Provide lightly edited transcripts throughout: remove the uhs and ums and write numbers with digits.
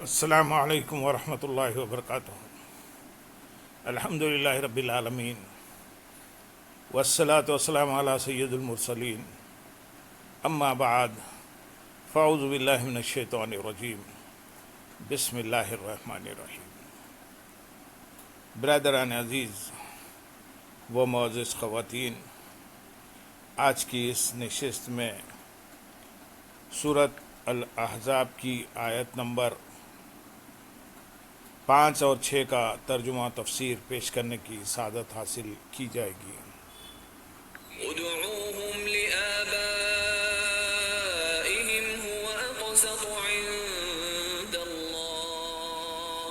السلام علیکم ورحمۃ اللہ وبرکاتہ۔ الحمد للہ رب العالمین والصلاة والسلام علی سید المرسلین، اما بعد فاعوذ باللہ من الشیطان الرجیم، بسم اللہ الرحمن الرحیم۔ برادران عزیز و معزز خواتین، آج کی اس نشست میں سورۃ الاحزاب کی آیت نمبر 5 اور 6 کا ترجمہ تفسیر پیش کرنے کی سعادت حاصل کی جائے گی۔ ادعوهم لآبائهم هو أقسط عند الله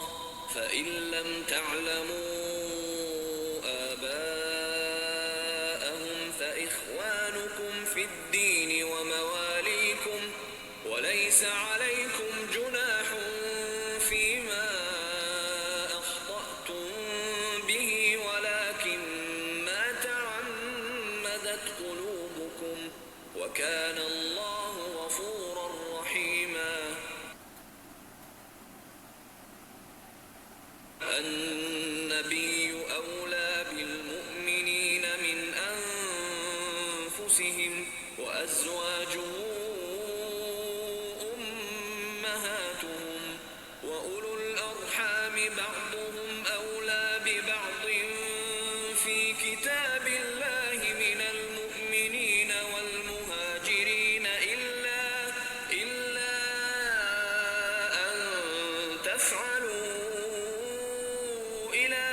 فإن لم تعلموا آباءهم فإخوانكم في الدين ومواليكم وليس عليكم جناح فيما أخطأتم به ولكن ما تعمدت قلوبكم وكان الله غفورا رحيما۔ النبي أولى بالمؤمنين من أنفسهم وأزواجه أمهاتهم وأولو الأرحام بعضهم أولى ببعض في كتاب الله من المؤمنين والمهاجرين إلا أن تفعلوا إلى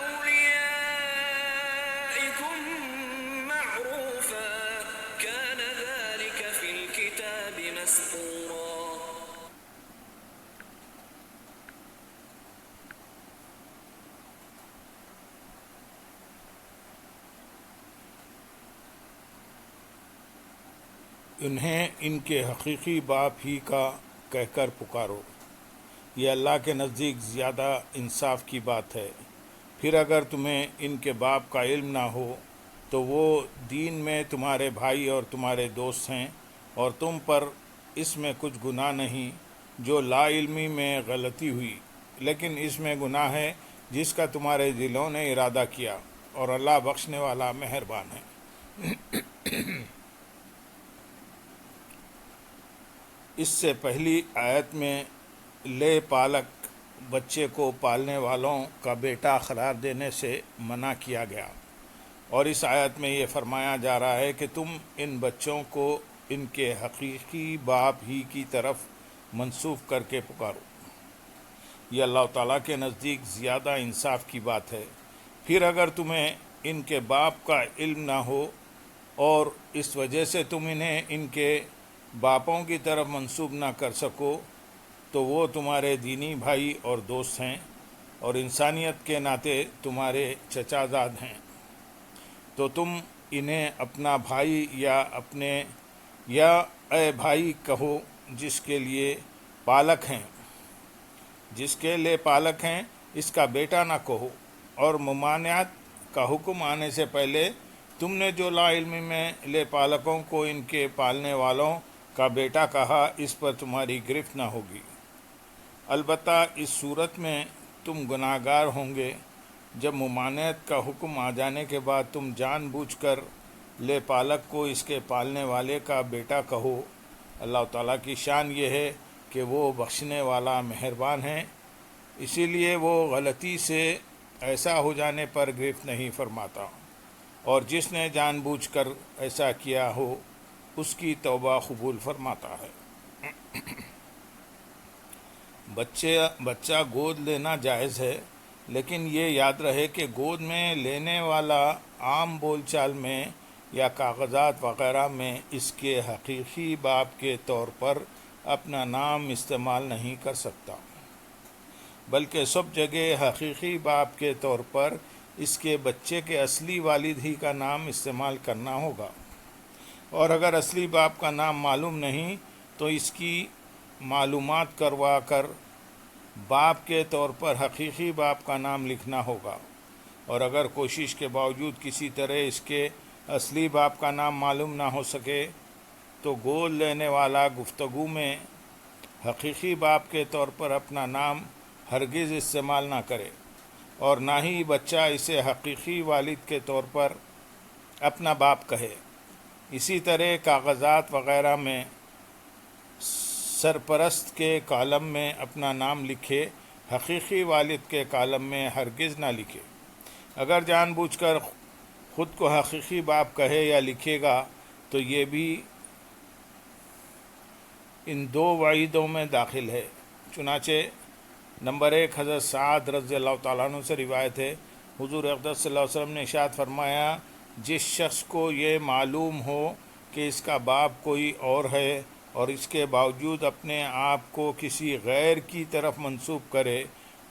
أوليائكم معروفا كان ذلك في الكتاب مسطورا۔ انہیں ان کے حقیقی باپ ہی کا کہہ کر پکارو، یہ اللہ کے نزدیک زیادہ انصاف کی بات ہے۔ پھر اگر تمہیں ان کے باپ کا علم نہ ہو تو وہ دین میں تمہارے بھائی اور تمہارے دوست ہیں، اور تم پر اس میں کچھ گناہ نہیں جو لا علمی میں غلطی ہوئی، لیکن اس میں گناہ ہے جس کا تمہارے دلوں نے ارادہ کیا، اور اللہ بخشنے والا مہربان ہے۔ اس سے پہلی آیت میں لے پالک بچے کو پالنے والوں کا بیٹا قرار دینے سے منع کیا گیا، اور اس آیت میں یہ فرمایا جا رہا ہے کہ تم ان بچوں کو ان کے حقیقی باپ ہی کی طرف منسوب کر کے پکارو، یہ اللہ تعالیٰ کے نزدیک زیادہ انصاف کی بات ہے۔ پھر اگر تمہیں ان کے باپ کا علم نہ ہو اور اس وجہ سے تم انہیں ان کے باپوں کی طرف منسوب نہ کر سکو تو وہ تمہارے دینی بھائی اور دوست ہیں، اور انسانیت کے ناطے تمہارے چچا زاد ہیں، تو تم انہیں اپنا بھائی یا اے بھائی کہو جس کے لیے پالک ہیں، اس کا بیٹا نہ کہو۔ اور ممانعت کا حکم آنے سے پہلے تم نے جو لا علمی میں لے پالکوں کو ان کے پالنے والوں کا بیٹا کہا، اس پر تمہاری گرفت نہ ہوگی۔ البتہ اس صورت میں تم گناہ گار ہوں گے جب ممانعت کا حکم آ جانے کے بعد تم جان بوجھ کر لے پالک کو اس کے پالنے والے کا بیٹا کہو۔ اللہ تعالیٰ کی شان یہ ہے کہ وہ بخشنے والا مہربان ہے، اسی لیے وہ غلطی سے ایسا ہو جانے پر گرفت نہیں فرماتا، اور جس نے جان بوجھ کر ایسا کیا ہو اس کی توبہ قبول فرماتا ہے۔ بچہ گود لینا جائز ہے، لیکن یہ یاد رہے کہ گود میں لینے والا عام بول چال میں یا کاغذات وغیرہ میں اس کے حقیقی باپ کے طور پر اپنا نام استعمال نہیں کر سکتا، بلکہ سب جگہ حقیقی باپ کے طور پر اس کے بچے کے اصلی والد ہی کا نام استعمال کرنا ہوگا، اور اگر اصلی باپ کا نام معلوم نہیں تو اس کی معلومات کروا کر باپ کے طور پر حقیقی باپ کا نام لکھنا ہوگا، اور اگر کوشش کے باوجود کسی طرح اس کے اصلی باپ کا نام معلوم نہ ہو سکے تو گود لینے والا گفتگو میں حقیقی باپ کے طور پر اپنا نام ہرگز استعمال نہ کرے، اور نہ ہی بچہ اسے حقیقی والد کے طور پر اپنا باپ کہے۔ اسی طرح کاغذات وغیرہ میں سرپرست کے کالم میں اپنا نام لکھے، حقیقی والد کے کالم میں ہرگز نہ لکھے۔ اگر جان بوجھ کر خود کو حقیقی باپ کہے یا لکھے گا تو یہ بھی ان دو وعیدوں میں داخل ہے۔ چنانچہ نمبر 1 حضرت سعد رضی اللہ تعالیٰ عنہ سے روایت ہے، حضور اقدس صلی اللہ علیہ وسلم نے ارشاد فرمایا، جس شخص کو یہ معلوم ہو کہ اس کا باپ کوئی اور ہے اور اس کے باوجود اپنے آپ کو کسی غیر کی طرف منسوب کرے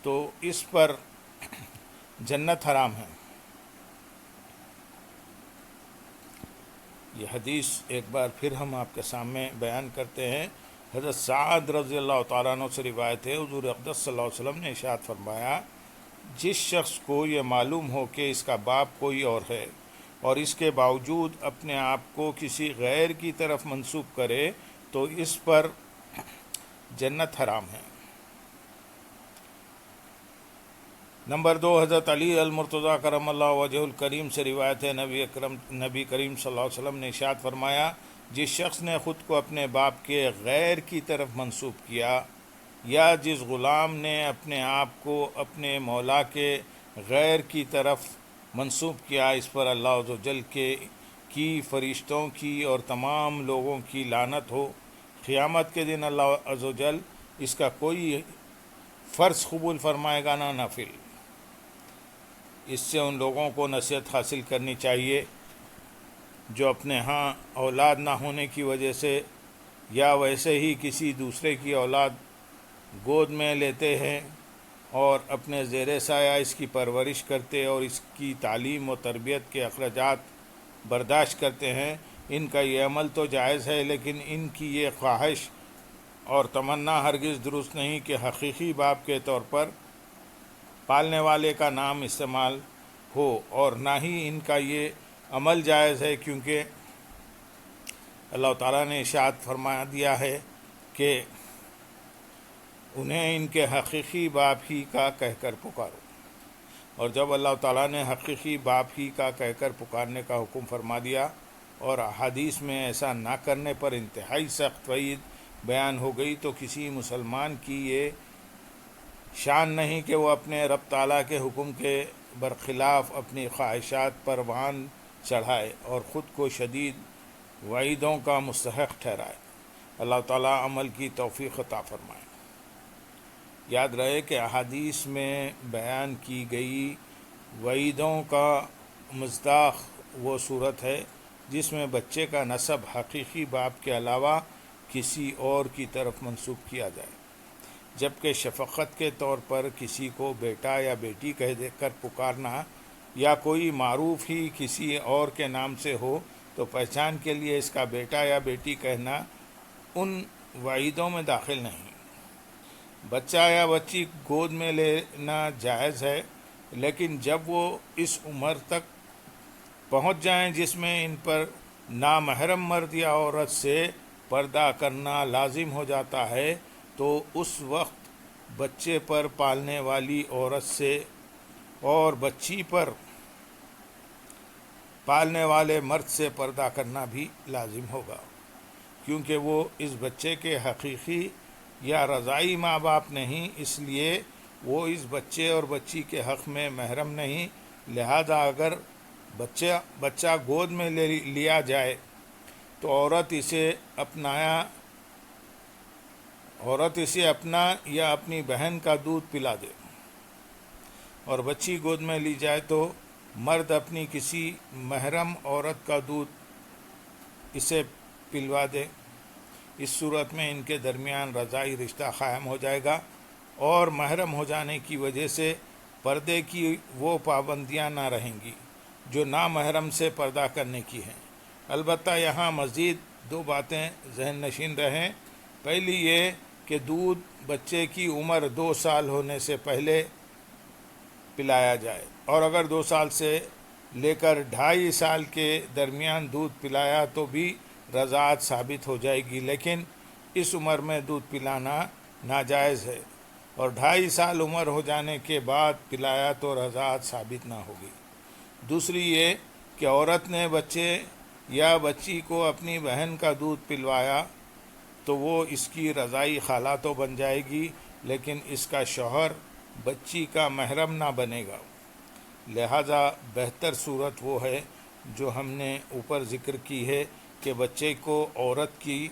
تو اس پر جنت حرام ہے۔ یہ حدیث ایک بار پھر ہم آپ کے سامنے بیان کرتے ہیں۔ حضرت سعد رضی اللہ تعالیٰ عنہ سے روایت ہے، حضور اقدس صلی اللہ علیہ وسلم نے ارشاد فرمایا، جس شخص کو یہ معلوم ہو کہ اس کا باپ کوئی اور ہے اور اس کے باوجود اپنے آپ کو کسی غیر کی طرف منسوب کرے تو اس پر جنت حرام ہے۔ نمبر 2 حضرت علی المرتضیٰ کرم اللہ وجہ الکریم سے روایت ہے، نبی کریم صلی اللہ علیہ وسلم نے ارشاد فرمایا، جس شخص نے خود کو اپنے باپ کے غیر کی طرف منسوب کیا یا جس غلام نے اپنے آپ کو اپنے مولا کے غیر کی طرف منسوب کیا، اس پر اللہ عز و جل کی فرشتوں کی اور تمام لوگوں کی لعنت ہو۔ قیامت کے دن اللہ عز و جل اس کا کوئی فرض قبول فرمائے گا نہ نفل۔ اس سے ان لوگوں کو نصیحت حاصل کرنی چاہیے جو اپنے ہاں اولاد نہ ہونے کی وجہ سے یا ویسے ہی کسی دوسرے کی اولاد گود میں لیتے ہیں اور اپنے زیر سایہ اس کی پرورش کرتے اور اس کی تعلیم و تربیت کے اخراجات برداشت کرتے ہیں۔ ان کا یہ عمل تو جائز ہے، لیکن ان کی یہ خواہش اور تمنا ہرگز درست نہیں کہ حقیقی باپ کے طور پر پالنے والے کا نام استعمال ہو، اور نہ ہی ان کا یہ عمل جائز ہے، کیونکہ اللہ تعالیٰ نے ارشاد فرما دیا ہے کہ انہیں ان کے حقیقی باپ ہی کا کہہ کر پکارو۔ اور جب اللہ تعالیٰ نے حقیقی باپ ہی کا کہہ کر پکارنے کا حکم فرما دیا اور احادیث میں ایسا نہ کرنے پر انتہائی سخت وعید بیان ہو گئی، تو کسی مسلمان کی یہ شان نہیں کہ وہ اپنے رب تعالیٰ کے حکم کے برخلاف اپنی خواہشات پر وان چڑھائے اور خود کو شدید وعیدوں کا مستحق ٹھہرائے۔ اللہ تعالیٰ عمل کی توفیق عطا فرمائے۔ یاد رہے کہ احادیث میں بیان کی گئی وعیدوں کا مصداق وہ صورت ہے جس میں بچے کا نسب حقیقی باپ کے علاوہ کسی اور کی طرف منسوب کیا جائے، جبکہ شفقت کے طور پر کسی کو بیٹا یا بیٹی کہہ دے کر پکارنا یا کوئی معروف ہی کسی اور کے نام سے ہو تو پہچان کے لیے اس کا بیٹا یا بیٹی کہنا ان وعیدوں میں داخل نہیں۔ بچہ یا بچی گود میں لینا جائز ہے، لیکن جب وہ اس عمر تک پہنچ جائیں جس میں ان پر نامحرم مرد یا عورت سے پردہ کرنا لازم ہو جاتا ہے تو اس وقت بچے پر پالنے والی عورت سے اور بچی پر پالنے والے مرد سے پردہ کرنا بھی لازم ہوگا، کیونکہ وہ اس بچے کے حقیقی یا رضائی ماں باپ نہیں، اس لیے وہ اس بچے اور بچی کے حق میں محرم نہیں۔ لہذا اگر بچہ گود میں لیا جائے تو عورت اسے اپنا یا اپنی بہن کا دودھ پلا دے، اور بچی گود میں لی جائے تو مرد اپنی کسی محرم عورت کا دودھ اسے پلوا دے۔ اس صورت میں ان کے درمیان رضائی رشتہ قائم ہو جائے گا اور محرم ہو جانے کی وجہ سے پردے کی وہ پابندیاں نہ رہیں گی جو نامحرم سے پردہ کرنے کی ہیں۔ البتہ یہاں مزید 2 باتیں ذہن نشین رہیں۔ پہلی یہ کہ دودھ بچے کی عمر 2 سال ہونے سے پہلے پلایا جائے، اور اگر 2 سال سے لے کر 2.5 سال کے درمیان دودھ پلایا تو بھی رضاعت ثابت ہو جائے گی، لیکن اس عمر میں دودھ پلانا ناجائز ہے، اور 2.5 سال عمر ہو جانے کے بعد پلایا تو رضاعت ثابت نہ ہوگی۔ دوسری یہ کہ عورت نے بچے یا بچی کو اپنی بہن کا دودھ پلوایا تو وہ اس کی رضاعی خالہ تو بن جائے گی، لیکن اس کا شوہر بچی کا محرم نہ بنے گا۔ لہذا بہتر صورت وہ ہے جو ہم نے اوپر ذکر کی ہے کہ بچے کو عورت کی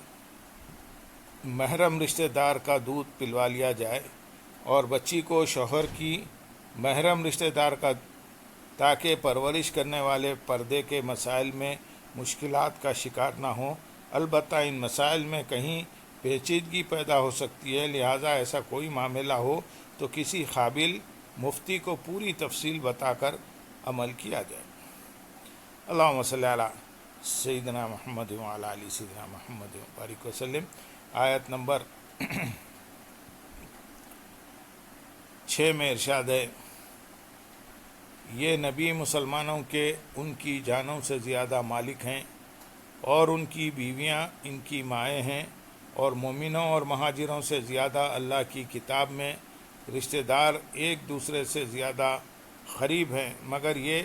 محرم رشتہ دار کا دودھ پلوا لیا جائے اور بچی کو شوہر کی محرم رشتہ دار کا، تاکہ پرورش کرنے والے پردے کے مسائل میں مشکلات کا شکار نہ ہوں۔ البتہ ان مسائل میں کہیں پیچیدگی پیدا ہو سکتی ہے، لہذا ایسا کوئی معاملہ ہو تو کسی قابل مفتی کو پوری تفصیل بتا کر عمل کیا جائے۔ اللہم صلی علی سیدنا محمد وعلی آل سیدنا محمد وبارک وسلم۔ آیت نمبر 6 میں ارشاد ہے، یہ نبی مسلمانوں کے ان کی جانوں سے زیادہ مالک ہیں، اور ان کی بیویاں ان کی مائیں ہیں، اور مومنوں اور مہاجروں سے زیادہ اللہ کی کتاب میں رشتہ دار ایک دوسرے سے زیادہ قریب ہیں، مگر یہ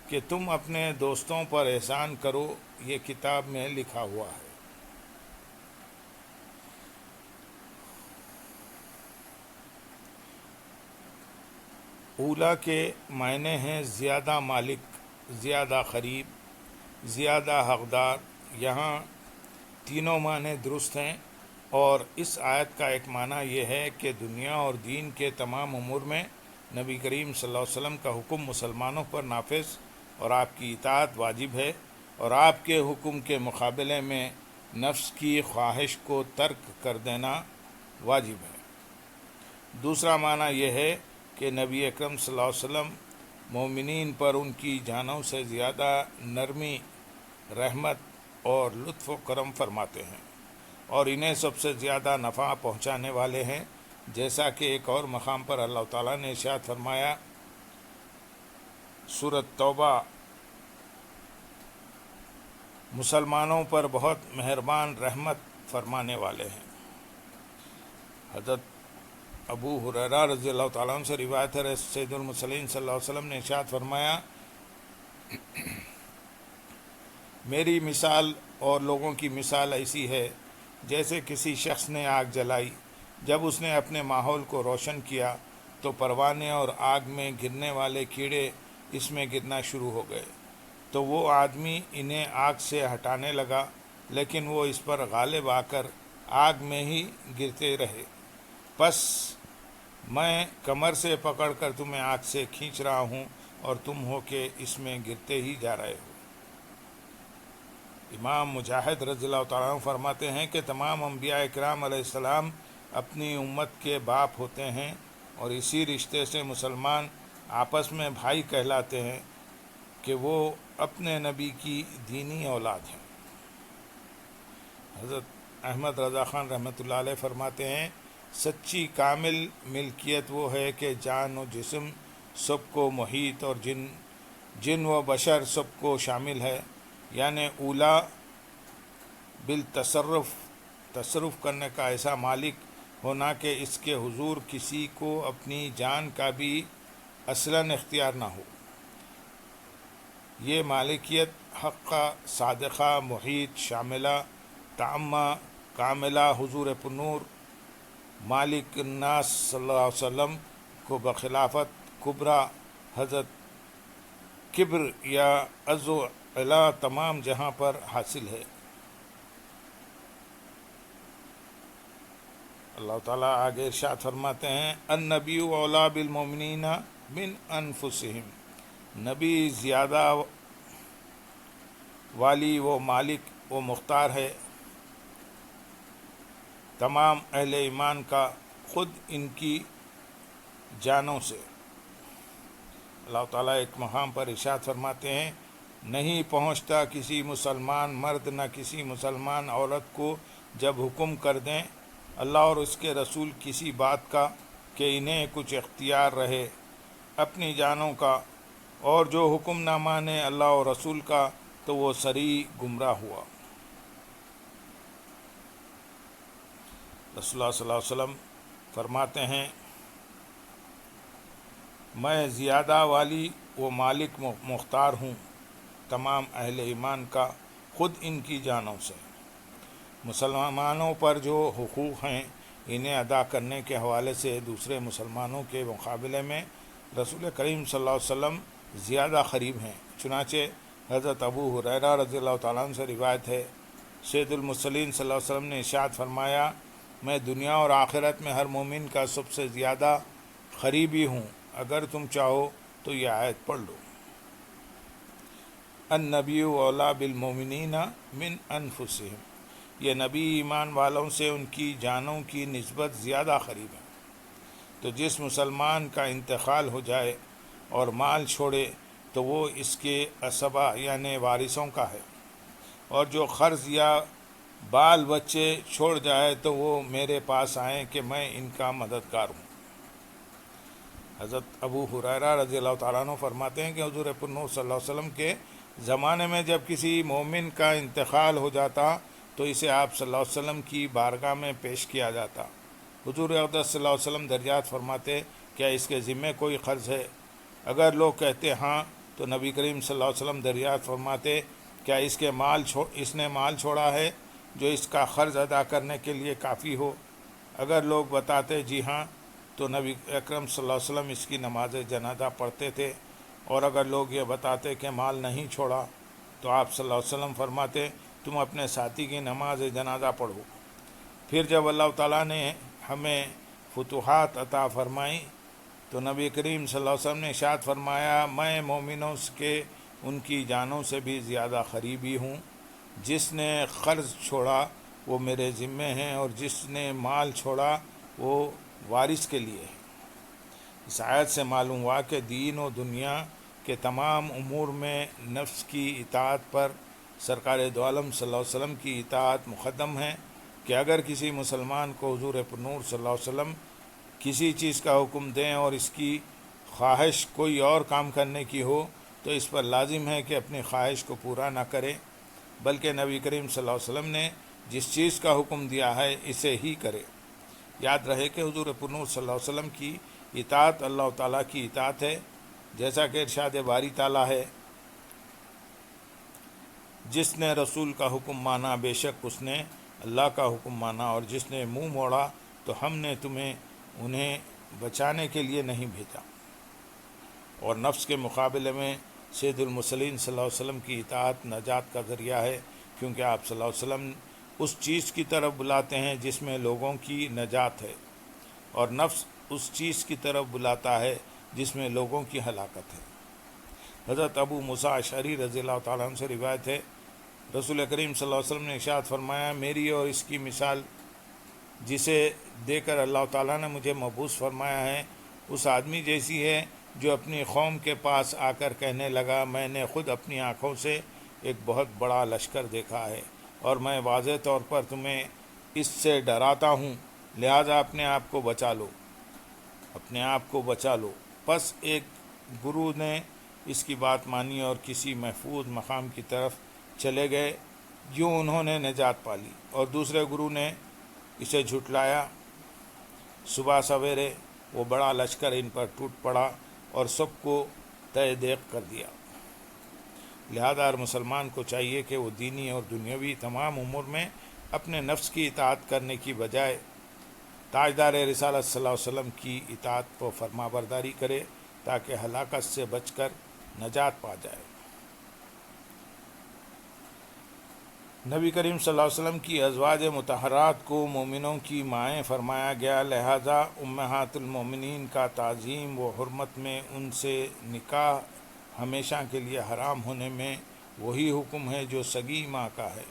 کہ تم اپنے دوستوں پر احسان کرو، یہ کتاب میں لکھا ہوا ہے۔ اولا کے معنی ہیں زیادہ مالک، زیادہ قریب، زیادہ حقدار۔ یہاں تینوں معنی درست ہیں، اور اس آیت کا ایک معنی یہ ہے کہ دنیا اور دین کے تمام امور میں نبی کریم صلی اللہ علیہ وسلم کا حکم مسلمانوں پر نافذ اور آپ کی اطاعت واجب ہے، اور آپ کے حکم کے مقابلے میں نفس کی خواہش کو ترک کر دینا واجب ہے۔ دوسرا معنی یہ ہے کہ نبی اکرم صلی اللہ علیہ وسلم مومنین پر ان کی جانوں سے زیادہ نرمی، رحمت اور لطف و کرم فرماتے ہیں، اور انہیں سب سے زیادہ نفع پہنچانے والے ہیں، جیسا کہ ایک اور مقام پر اللہ تعالیٰ نے ارشاد فرمایا، سورۃ توبہ، مسلمانوں پر بہت مہربان رحمت فرمانے والے ہیں۔ حضرت ابو ہریرہ رضی اللہ تعالیٰ عنہ سے روایت ہے، سید المرسلین صلی اللہ علیہ وسلم نے ارشاد فرمایا، میری مثال اور لوگوں کی مثال ایسی ہے جیسے کسی شخص نے آگ جلائی، جب اس نے اپنے ماحول کو روشن کیا تو پروانے اور آگ میں گرنے والے کیڑے اس میں گرنا شروع ہو گئے، تو وہ آدمی انہیں آگ سے ہٹانے لگا، لیکن وہ اس پر غالب آ کر آگ میں ہی گرتے رہے، پس میں کمر سے پکڑ کر تمہیں آگ سے کھینچ رہا ہوں اور تم ہو کہ اس میں گرتے ہی جا رہے ہو۔ امام مجاہد رضی اللہ تعالیٰ عنہ فرماتے ہیں کہ تمام انبیاء اکرام علیہ السلام اپنی امت کے باپ ہوتے ہیں، اور اسی رشتے سے مسلمان آپس میں بھائی کہلاتے ہیں کہ وہ اپنے نبی کی دینی اولاد ہیں۔ حضرت احمد رضا خان رحمۃ اللہ علیہ فرماتے ہیں، سچی کامل ملکیت وہ ہے کہ جان و جسم سب کو محیط اور جن و بشر سب کو شامل ہے، یعنی اولا تصرف کرنے کا ایسا مالک ہونا کہ اس کے حضور کسی کو اپنی جان کا بھی اصلاً اختیار نہ ہو۔ یہ مالکیت حقہ، صادقہ، محیط، شاملہ، تامہ، کاملہ حضور پنور مالک الناس صلی اللہ علیہ وسلم کو بخلافت کبریٰ حضرت کبر یا عز و علا تمام جہاں پر حاصل ہے۔ اللہ تعالیٰ آگے ارشاد فرماتے ہیں، النبی اولیٰ بالمؤمنین من انفسہم، نبی زیادہ والی و مالک و مختار ہے تمام اہل ایمان کا خود ان کی جانوں سے۔ اللہ تعالیٰ ایک مقام پر ارشاد فرماتے ہیں، نہیں پہنچتا کسی مسلمان مرد نہ کسی مسلمان عورت کو جب حکم کر دیں اللہ اور اس کے رسول کسی بات کا کہ انہیں کچھ اختیار رہے اپنی جانوں کا، اور جو حکم نہ مانے اللہ اور رسول کا تو وہ صریح گمراہ ہوا۔ رسول اللہ صلی اللہ علیہ وسلم فرماتے ہیں میں زیادہ والی و مالک مختار ہوں تمام اہل ایمان کا خود ان کی جانوں سے۔ مسلمانوں پر جو حقوق ہیں انہیں ادا کرنے کے حوالے سے دوسرے مسلمانوں کے مقابلے میں رسول کریم صلی اللہ علیہ وسلم زیادہ قریب ہیں۔ چنانچہ حضرت ابو ہریرہ رضی اللہ تعالیٰ عنہ سے روایت ہے، سید المرسلین صلی اللہ علیہ وسلم نے ارشاد فرمایا میں دنیا اور آخرت میں ہر مومن کا سب سے زیادہ قریبی ہوں، اگر تم چاہو تو یہ آیت پڑھ لو۔ النبی اولیٰ بالمؤمنین من انفسہم، یہ نبی ایمان والوں سے ان کی جانوں کی نسبت زیادہ قریب ہے۔ تو جس مسلمان کا انتقال ہو جائے اور مال چھوڑے تو وہ اس کے عصبہ یعنی وارثوں کا ہے، اور جو قرض یا بال بچے چھوڑ جائے تو وہ میرے پاس آئیں کہ میں ان کا مددگار ہوں۔ حضرت ابو ہریرہ رضی اللہ تعالیٰ عنہ فرماتے ہیں کہ حضور پرنور صلی اللہ علیہ وسلم کے زمانے میں جب کسی مومن کا انتقال ہو جاتا تو اسے آپ صلی اللہ علیہ وسلم کی بارگاہ میں پیش کیا جاتا۔ حضور اقدس صلی اللہ علیہ وسلم درجات فرماتے کیا اس کے ذمے کوئی قرض ہے؟ اگر لوگ کہتے ہاں تو نبی کریم صلی اللہ علیہ وسلم درجات فرماتے کیا اس نے مال چھوڑا ہے جو اس کا قرض ادا کرنے کے لیے کافی ہو؟ اگر لوگ بتاتے جی ہاں تو نبی اکرم صلی اللہ علیہ وسلم اس کی نماز جنازہ پڑھتے تھے، اور اگر لوگ یہ بتاتے کہ مال نہیں چھوڑا تو آپ صلی اللہ علیہ وسلم فرماتے تم اپنے ساتھی کی نماز جنازہ پڑھو۔ پھر جب اللہ تعالیٰ نے ہمیں فتوحات عطا فرمائی تو نبی کریم صلی اللہ علیہ وسلم نے ارشاد فرمایا میں مومنوں کے ان کی جانوں سے بھی زیادہ قریبی ہوں، جس نے قرض چھوڑا وہ میرے ذمے ہیں اور جس نے مال چھوڑا وہ وارث کے لیے ہے۔ اس آیت سے معلوم ہوا کہ دین و دنیا کے تمام امور میں نفس کی اطاعت پر سرکار دو عالم صلی اللہ علیہ وسلم کی اطاعت مقدم ہے، کہ اگر کسی مسلمان کو حضور پرنور صلی اللہ علیہ وسلم کسی چیز کا حکم دیں اور اس کی خواہش کوئی اور کام کرنے کی ہو تو اس پر لازم ہے کہ اپنی خواہش کو پورا نہ کرے، بلکہ نبی کریم صلی اللہ علیہ وسلم نے جس چیز کا حکم دیا ہے اسے ہی کرے۔ یاد رہے کہ حضور پرنور صلی اللہ علیہ وسلم کی اطاعت اللہ تعالیٰ کی اطاعت ہے، جیسا کہ ارشاد باری تعالیٰ ہے جس نے رسول کا حکم مانا بے شک اس نے اللہ کا حکم مانا، اور جس نے منہ موڑا تو ہم نے تمہیں انہیں بچانے کے لیے نہیں بھیجا۔ اور نفس کے مقابلے میں سید المرسلین صلی اللہ علیہ وسلم کی اطاعت نجات کا ذریعہ ہے، کیونکہ آپ صلی اللہ علیہ وسلم اس چیز کی طرف بلاتے ہیں جس میں لوگوں کی نجات ہے، اور نفس اس چیز کی طرف بلاتا ہے جس میں لوگوں کی ہلاکت ہے۔ حضرت ابو موسیٰ اشعری رضی اللہ تعالیٰ عنہ سے روایت ہے، رسول کریم صلی اللہ علیہ وسلم نے ارشاد فرمایا میری اور اس کی مثال جسے دے کر اللہ تعالیٰ نے مجھے مبعوث فرمایا ہے اس آدمی جیسی ہے جو اپنی قوم کے پاس آ کر کہنے لگا میں نے خود اپنی آنکھوں سے ایک بہت بڑا لشکر دیکھا ہے اور میں واضح طور پر تمہیں اس سے ڈراتا ہوں، لہذا اپنے آپ کو بچا لو۔ پس ایک گرو نے اس کی بات مانی اور کسی محفوظ مقام کی طرف چلے گئے، یوں انہوں نے نجات پالی، اور دوسرے گرو نے اسے جھٹلایا۔ صبح سویرے وہ بڑا لشکر ان پر ٹوٹ پڑا اور سب کو تہہ دیگ کر دیا۔ لہذا ہر مسلمان کو چاہیے کہ وہ دینی اور دنیاوی تمام امور میں اپنے نفس کی اطاعت کرنے کی بجائے تاجدار رسالت صلی اللہ علیہ وسلم کی اطاعت و فرما برداری کرے تاکہ ہلاکت سے بچ کر نجات پا جائے۔ نبی کریم صلی اللہ علیہ وسلم کی ازواج مطہرات کو مومنوں کی مائیں فرمایا گیا، لہذا امہات المومنین کا تعظیم و حرمت میں ان سے نکاح ہمیشہ کے لیے حرام ہونے میں وہی حکم ہے جو سگی ماں کا ہے،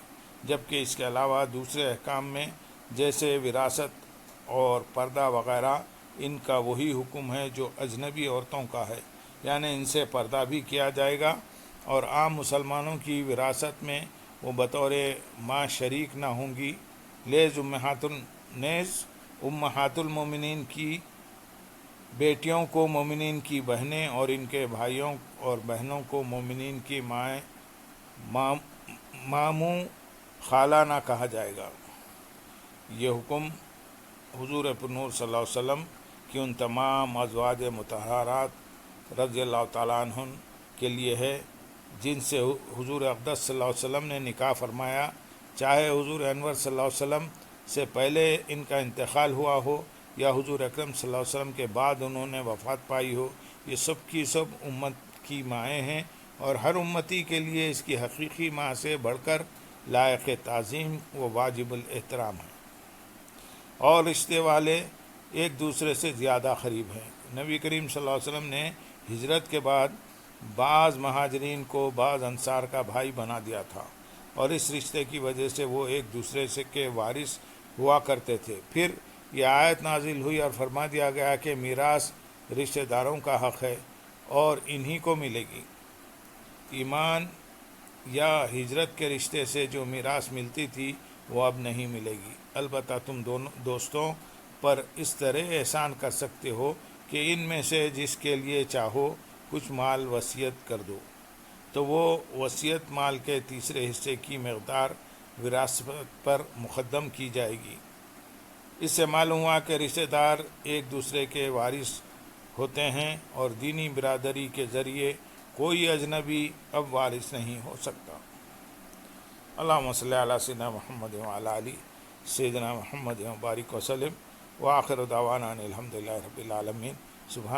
جبکہ اس کے علاوہ دوسرے احکام میں جیسے وراثت اور پردہ وغیرہ ان کا وہی حکم ہے جو اجنبی عورتوں کا ہے، یعنی ان سے پردہ بھی کیا جائے گا، اور عام مسلمانوں کی وراثت میں وہ بطور ماں شریک نہ ہوں گی۔ امہات المومنین کی بیٹیوں کو مومنین کی بہنیں اور ان کے بھائیوں اور بہنوں کو مومنین کی مائیں ماموں خالہ نہ کہا جائے گا۔ یہ حکم حضور پر نور صلی اللہ علیہ وسلم کی ان تمام ازواج مطہرات رضی اللہ تعالیٰ عنہن کے لیے ہے جن سے حضور اقدس صلی اللہ علیہ وسلم نے نکاح فرمایا، چاہے حضور انور صلی اللہ علیہ وسلم سے پہلے ان کا انتقال ہوا ہو یا حضور اکرم صلی اللہ علیہ وسلم کے بعد انہوں نے وفات پائی ہو، یہ سب کی سب امت کی مائیں ہیں اور ہر امتی کے لیے اس کی حقیقی ماں سے بڑھ کر لائق تعظیم و واجب الاحترام ہے، اور رشتے والے ایک دوسرے سے زیادہ قریب ہیں۔ نبی کریم صلی اللہ علیہ وسلم نے ہجرت کے بعد بعض مہاجرین کو بعض انصار کا بھائی بنا دیا تھا، اور اس رشتے کی وجہ سے وہ ایک دوسرے سے کے وارث ہوا کرتے تھے۔ پھر یہ آیت نازل ہوئی اور فرما دیا گیا کہ میراث رشتہ داروں کا حق ہے اور انہی کو ملے گی۔ ایمان یا ہجرت کے رشتے سے جو میراث ملتی تھی وہ اب نہیں ملے گی، البتہ تم دونوں دوستوں پر اس طرح احسان کر سکتے ہو کہ ان میں سے جس کے لیے چاہو کچھ مال وصیت کر دو، تو وہ وصیت مال کے تیسرے حصے کی مقدار وراثت پر مقدم کی جائے گی۔ اس سے معلوم ہوا کہ رشتہ دار ایک دوسرے کے وارث ہوتے ہیں اور دینی برادری کے ذریعے کوئی اجنبی اب وارث نہیں ہو سکتا۔ اللہم صلی علی سیدنا محمد وعلی آلہ سیدنا محمد وبارک وسلم، وآخر دعوانا ان الحمدللہ رب العالمین۔ سبحان